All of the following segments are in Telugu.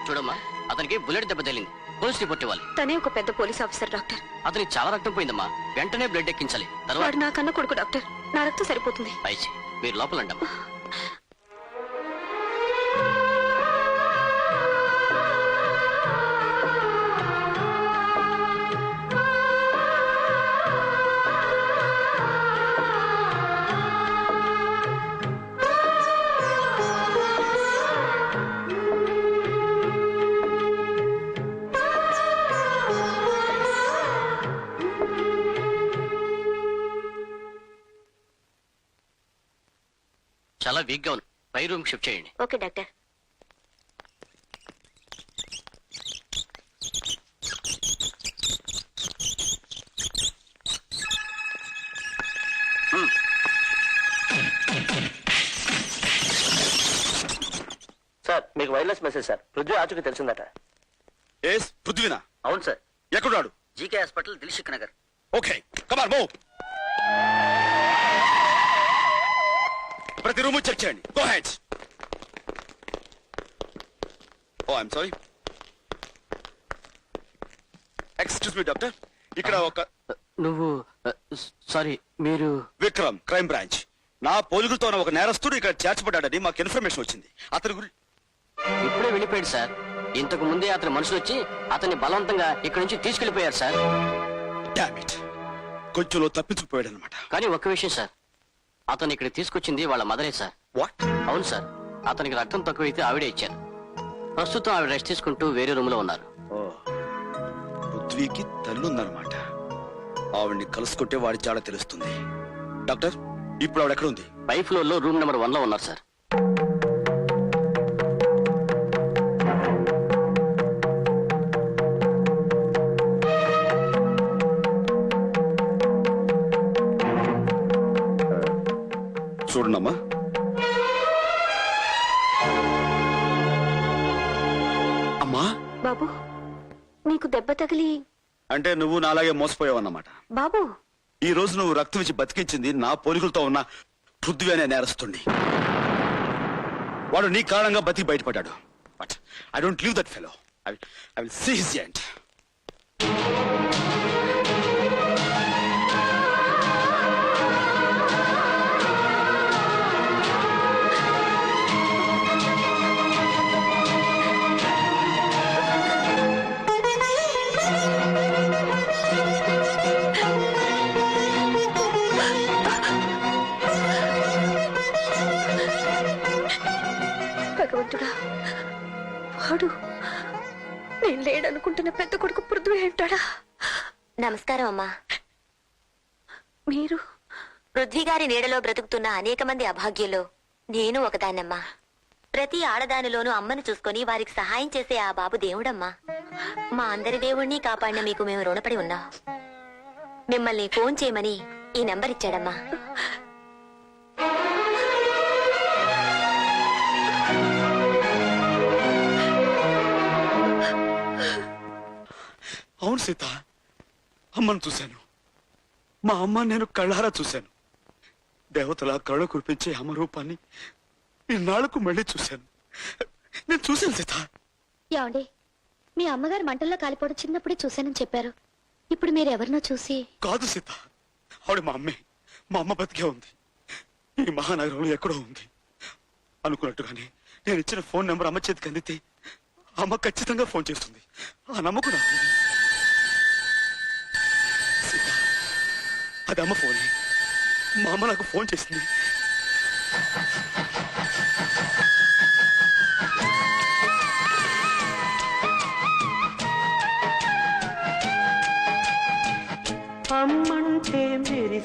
చూడమ్మా, అతనికి బుల్లెట్ దెబ్బ తగిలింది. పోలీస్ రిపోర్ట్ ఇవ్వాలి. తనే ఒక పెద్ద పోలీస్ ఆఫీసర్ డాక్టర్. అతనికి చాలా రక్తం పోయిందమ్మా. వెంటనే బ్లడ్ ఎక్కించాలి. తర్వాత నా కన్న కొడుకు డాక్టర్. నా రక్తం సరిపోతుంది. అయితే మీరు లోపల అండమ్మా. చాలా వీక్ గా ఉంది. పై రూమ్ షిఫ్ట్ చేయండి. Okay doctor. సార్, మీకు వైర్లెస్ మెసేజ్ సార్. పృథ్వీ ఆచూకి తెలిసిందట. పృథ్వీనా? అవును సార్. ఎక్కడున్నాడు? GK hospital, Dilsukhnagar. Okay, come on move. ప్రతి రూమ్ చెక్ చేయండి. Go ahead. Oh I'm sorry. Excuse me doctor, ఇక్కడ ఒక నువ్వు సారీ మీరు విక్రమ్, క్రైమ్ బ్రాంచ్. నా పోలికలతో ఒక నేరస్తుడు ఇక్కడ చేర్చబడ్డాడని మాకు ఇన్ఫర్మేషన్ వచ్చింది. అతని గురించి ఇప్పుడే వెళ్ళిపోయాడు సార్. ఇంతకు ముందే అతని మనుషులు వచ్చి అతన్ని బలవంతంగా ఇక్కడ నుంచి తీసుకెళ్లిపోయారు సార్. డామ్ ఇట్, కొంచెంలో తప్పించుకుపోయాడు అనమాట. కానీ ఒక్క విషయం సార్, అతను ఇక్కడ తీసుకొచ్చింది వాళ్ళ మదరే సార్. వాట్? అవును సార్, అతనికి రక్తం తక్కువైతే ఆవిడే ఇచ్చారు. ప్రస్తుతం ఆవిడ రెస్ట్ తీసుకుంటూ వేరే రూమ్ లో ఉన్నారు. పృథ్వీకి తల్లి ఉందన్నమాట. ఆవిడ్ని కలుసుకుంటే వాడి జాడ తెలుస్తుంది. డాక్టర్, ఇప్పుడు ఆవిడ ఎక్కడ ఉంది? పై ఫ్లోర్ లో రూమ్ నెంబర్ 1 లో ఉన్నారు సార్. చూడండమ్మా. అమ్మా. బాబు, నీకు దెబ్బ తగిలి అంటే నువ్వు నాలాగే మోసపోయావన్నమాట. బాబు, ఈ రోజు నువ్వు రక్తం ఇచ్చి బతికించింది నా పోలికలతో ఉన్న పృథ్వీ అనే నేరస్తుడిని. వాడు నీ కారణంగా బతికి బయటపడ్డాడు. But I don't leave that fellow. I will see his end. భగవంతుడా, వాడు నేను లేడనుకుంటున్న పెద్ద కొడుకు పృథ్వీ ఉంటాడా? నమస్కారం అమ్మా. మీరు పృథ్వీ గారి నీడలో బ్రతుకుతున్న అనేక మంది అభాగ్యులు నేను ఒకదాన్నమ్మా. ప్రతి ఆడదానిలోనూ అమ్మను చూసుకొని వారికి సహాయం చేసే ఆ బాబు దేవుడమ్మా. మా అందరి దేవుణ్ణి కాపాడిన మీకు మేము రుణపడి ఉన్నాం. మిమ్మల్ని ఫోన్ చేయమని ఈ నంబర్ ఇచ్చాడమ్మా. అవును సీత, అమ్మను చూశాను. మా అమ్మ నేను కళ్ళారా చూశాను. దేవతల కళ్ళ కురిపించే అమ్మ రూపాన్ని ఇన్నాళ్లకు మళ్ళీ చూశాను. నేను చూశాను సీత. ఏమండి, మీ అమ్మగారు మంటల్లో కాలిపోవడం చిన్నప్పుడే చూశానని చెప్పారు. ఇప్పుడు మీరు ఎవరినో చూసి. కాదు సీత, ఆవిడ మా అమ్మే. మా అమ్మ బతికే ఉంది. ఈ మహానగరంలో ఎక్కడో ఉంది. అనుకున్నట్టుగానే నేను ఇచ్చిన ఫోన్ నెంబర్ అమ్మ చేతికి అందితే అమ్మ ఖచ్చితంగా ఫోన్ చేస్తుంది. ఆ నమ్మకం నాకు ఉంది. సీత, అది అమ్మ ఫోన్. మా అమ్మ నాకు ఫోన్ చేసింది.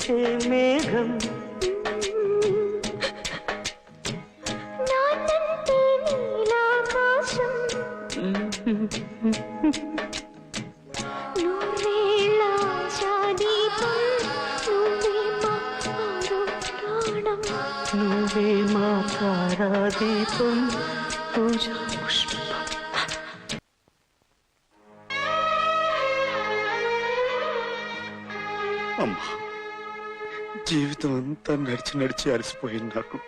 మెరిసే మేఘం నాన్నంటే నీలాకాశం నువ్వేళ ఆశాదీపం నువ్వే మా ఆరో ప్రాణం నువ్వే మా తారాదీపం పూజా పుష్పం. అమ్మా, జీవితం అంతా నడిచి నడిచి అలసిపోయింది నాకు.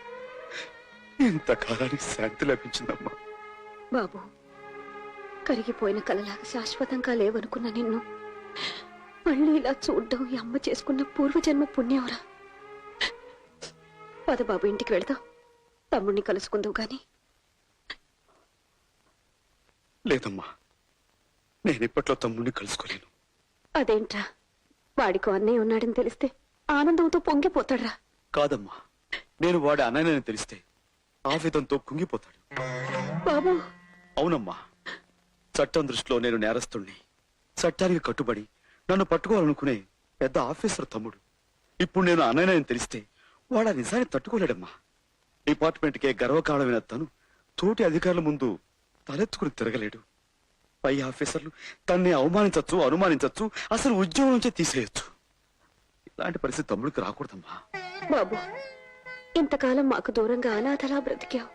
ఇంతకాలానికి శాంతి లభించిందమ్మా. బాబు, కరిగిపోయిన కలలాగా శాశ్వతంగా లేవనుకున్న నిన్ను మళ్ళీ ఇలా చూడ్డం ఈ అమ్మ చేసుకున్న పూర్వజన్మ పుణ్యంరా. పద బాబు, ఇంటికి వెళ్దాం. తమ్ముడిని కలుసుకుందావు గాని. లేదమ్మా, నేను ఇప్పట్లో తమ్ముడిని కలుసుకోలేను. అదేంట్రా, వాడికో అన్నయ్య ఉన్నాడని తెలిస్తే ఆనందంతో పొంగిపోతాడ్రా. కాదమ్మా, నేను వాడి అన్నయ్యని తెలిస్తే ఆవేదంతో కుంగిపోతాడు. బాబు, అవునమ్మా, చట్టం దృష్టిలో నేను నేరస్తుణ్ణి. చట్టానికి కట్టుబడి నన్ను పట్టుకోవాలనుకునే పెద్ద ఆఫీసర్ తమ్ముడు. ఇప్పుడు నేను అన్నయ్యని తెలిస్తే వాడు ఆ నిజాన్ని తట్టుకోలేడమ్మా. డిపార్ట్మెంట్కే గర్వకారణమైన తను తోటి అధికారుల ముందు తలెత్తుకుని తిరగలేడు. పై ఆఫీసర్లు తన్ని అవమానించచ్చు, అనుమానించచ్చు, అసలు ఉద్యోగం నుంచే తీసేయచ్చు. ఇలాంటి పరిస్థితి తమ్ముడికి రాకూడదమ్మా. బాబు, ఇంతకాలం మాకు దూరంగా అనాథలా బ్రతికావు.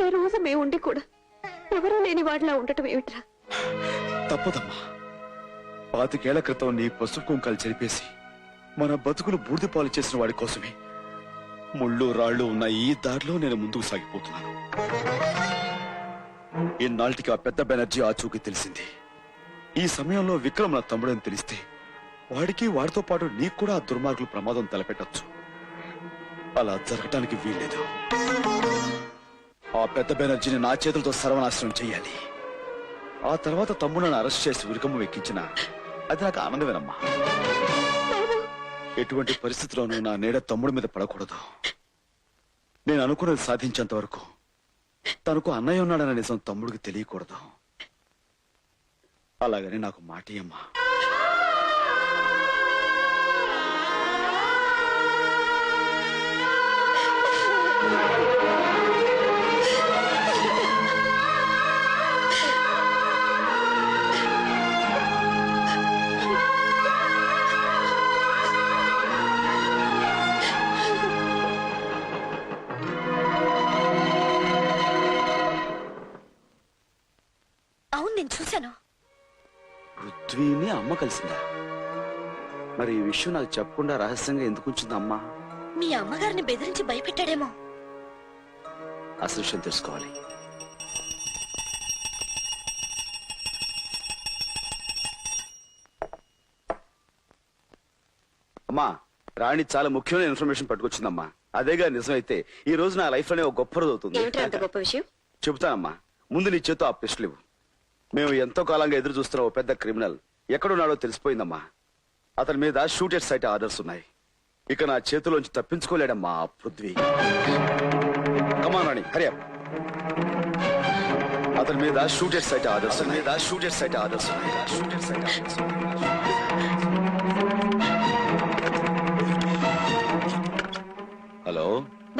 ఈ రోజు మేముండి కూడా ఎవరూ లేని వాడిలా ఉండటం ఏమిట్రా? తప్పదమ్మా. 25 ఏళ్ల క్రితం నీ పసుపు కుంకాలు చెరిపేసి మన బతుకులు బూడిద పాలు చేసిన వాడి కోసమే ముళ్ళు రాళ్ళు ఉన్న ఈ దారిలో నేను ముందుకు సాగిపోతున్నాను. ఇన్నాళ్ళకి ఆ పెద్ద బెనర్జీ ఆచూకీ తెలిసింది. ఈ సమయంలో విక్రమ్ నా తమ్ముడని తెలిస్తే వాడికి వాడితో పాటు నీకు కూడా ఆ దుర్మార్గులు ప్రమాదం తలపెట్టచ్చు. అలా జరగటానికి వీల్లేదు. ఆ పెద్ద బెనర్జీని నా చేతులతో సర్వనాశనం చెయ్యాలి. ఆ తర్వాత తమ్ముడని అరెస్ట్ చేసి ఉరికమ్మ ఎక్కించిన అది నాకు ఆనందమేనమ్మా. ఎటువంటి పరిస్థితిలోనూ నా నీడ తమ్ముడి మీద పడకూడదు. నేను అనుకున్నది సాధించేంత వరకు తనకు అన్నయ్య ఉన్నాడన్న నిజం తమ్ముడికి తెలియకూడదు. అలాగని నాకు మాటియమ్మా. అవును, నేను చూశాను. పృథ్వీని అమ్మ కలిసిందా? మరి ఈ విషయం నాకు చెప్పకుండా రహస్యంగా ఎందుకు ఉంచింది అమ్మ? మీ అమ్మగారిని బెదిరించి భయపెట్టాడేమో. అసలు విషయం తెలుసుకోవాలి. అమ్మా, రాణి చాలా ముఖ్యమైన ఇన్ఫర్మేషన్ పట్టుకొచ్చిందమ్మా. అదేగా నిజమైతే ఈ రోజు నా లైఫ్ లోనే ఒక గొప్ప రోజు అవుతుంది. గొప్ప విషయం? చెబుతానమ్మా, ముందు నీ చేతో ఆ పిస్టల్ ఇవ్వు. మేము ఎంతో కాలంగా ఎదురు చూస్తున్న ఓ పెద్ద క్రిమినల్ ఎక్కడున్నాడో తెలిసిపోయిందమ్మా. అతని మీద షూటెడ్ సైట్ ఆర్డర్స్ ఉన్నాయి. ఇక నా చేతిలోంచి తప్పించుకోలేడమ్మా ఆ పృథ్వీ. కమాన్ రాణి, హరి అప్. అతని మీద షూటెడ్ సైట్ ఆర్డర్స్ ఉన్నాయి. హలో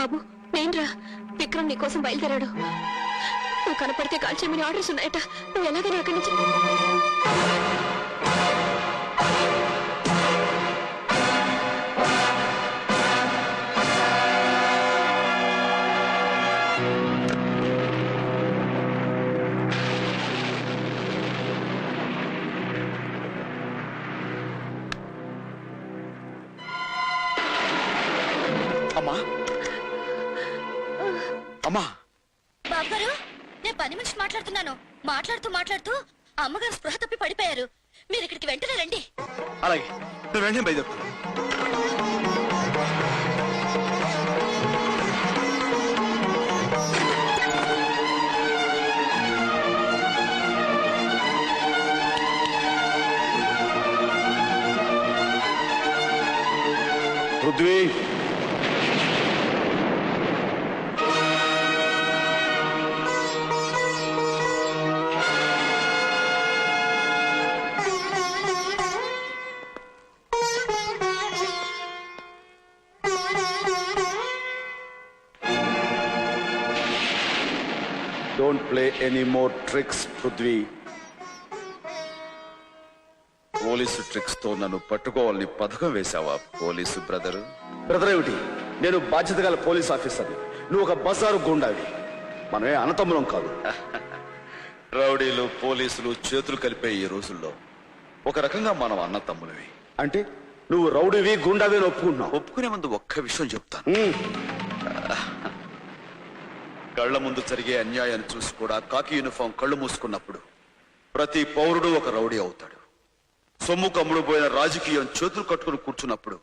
బాబు, నేనురా. విక్రమ్ నీ కోసం బయలుదేరాడు. నువ్వు కనపడితే కాల్ చేయమని ఆర్డర్స్ ఉన్నాయట. నువ్వు ఎలాగైనా అక్కడి నుంచి అమ్మా. అమ్మా, బాబుగారు, నేను పని మనిషి మాట్లాడుతున్నాను. మాట్లాడుతూ అమ్మగారు స్పృహ తప్పి పడిపోయారు. మీరు ఇక్కడికి వెంటనే రండి. అలాగే నేను వెంటనే బయలుదేరుతాను. Prithvi, play any more tricks, Prithvi? Police tricks తో నన్ను పట్టుకోవాలని పథకం వేశావా పోలీసు బ్రదర్? బ్రదర్ ఏమిటి? నేను బాధ్యత గల పోలీస్ ఆఫీసర్ని, నువ్వు ఒక బజారు గుండావి. మనమే అన్నతమ్ములం కాదు. రౌడీలు పోలీసులు చేతులు కలిపే ఈ రోజుల్లో ఒక రకంగా మనం అన్న తమ్ములవి. అంటే నువ్వు రౌడీవి గుండావి అని ఒప్పుకుంటున్నావు? ఒప్పుకునే ముందు ఒక్క విషయం చెప్తాను. కళ్ల ముందు జరిగే అన్యాయాన్ని చూసి కూడా కాకి యూనిఫామ్ కళ్ళు మూసుకున్నప్పుడు ప్రతి పౌరుడు ఒక రౌడీ అవుతాడు. సొమ్ము కమ్ముడు పోయిన రాజకీయం చేతులు కట్టుకుని కూర్చున్నప్పుడు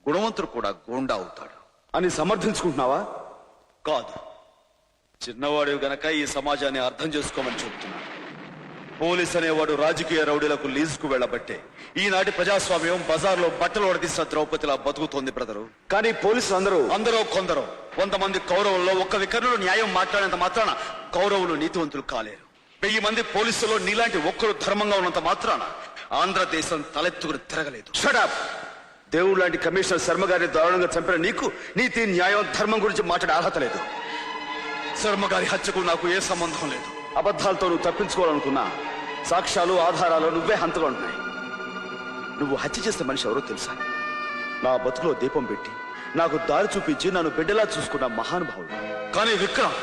గుణవంతుడు కూడా గోండా అవుతాడు అని సమర్థించుకుంటున్నావా? కాదు, చిన్నవాడు గనక ఈ సమాజాన్ని అర్థం చేసుకోమని చెబుతున్నాను. పోలీస్ అనేవాడు రాజకీయ రౌడీలకు లీజుకు వెళ్లబట్టే ఈనాటి ప్రజాస్వామ్యం బజార్లో బట్టలు వడదీసిన ద్రౌపదిలా బతుకుతోంది బ్రదరు. కానీ పోలీసులు అందరూ కొందరు 100 మంది కౌరవుల్లో ఒక్క వికర్ణుడు న్యాయం మాట్లాడినంత మాత్రాన కౌరవులు నీతివంతులు కాలేరు. 1000 మంది పోలీసుల్లో నీలాంటి ఒక్కరు ధర్మంగా ఉన్నంత మాత్రాన ఆంధ్రదేశం తలెత్తుకుని తిరగలేదు. షటప్! దేవుడు లాంటి కమిషనర్ శర్మ గారిని దారుణంగా చంపిన నీకు నీతి న్యాయం ధర్మం గురించి మాట్లాడే అర్హత లేదు. శర్మ గారి హత్యకు నాకు ఏ సంబంధం లేదు. అబద్ధాలతో నువ్వు తప్పించుకోవాలనుకున్నా సాక్ష్యాలు ఆధారాలు నువ్వే హంతగా ఉంటున్నాయి. నువ్వు హత్య చేసిన మనిషి ఎవరో తెలుసా? నా బతుకులో దీపం పెట్టి నాకు దారి చూపించి నన్ను బిడ్డలా చూసుకున్న మహానుభావుడు. కానీ విక్రమ్